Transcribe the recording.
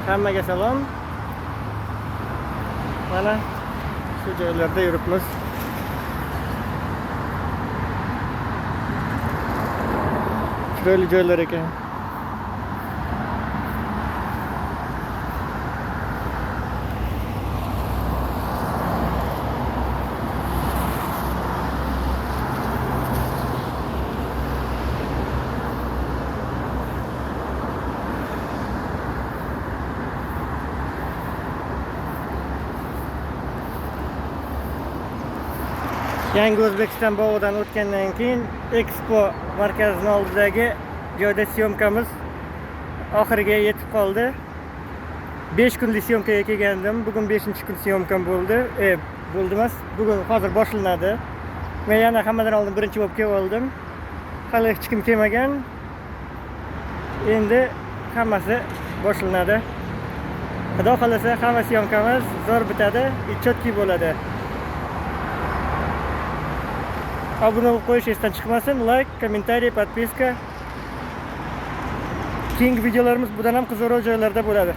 Hammaga salom. Mana shu joylarda yuribmiz. Chiroyli joylar ekan. Yangi O'zbekiston bog'idan o'tgandan keyin Expo markazining oldidagi joyda syomkamiz oxiriga yetib qoldi. 5 kunlik syomkaga kelgandim. Bugun 5-kun syomkam bo'ldi. Bo'ldi emas. Bugun hozir boshlanadi. Men yana hammadan oldin birinchi bo'lib kelib oldim. Hali hech kim kelmagan. Endi hammasi boshlanadi. Xudo xolasa hamma syomkamiz zo'r bitadi, chotki bo'ladi. Abone bo'lib qo'yish esdan chiqmasin. Like, kommentariy, podpiska. Keyingi videolarimiz bundan ham qiziqroq joylarda bo'ladi.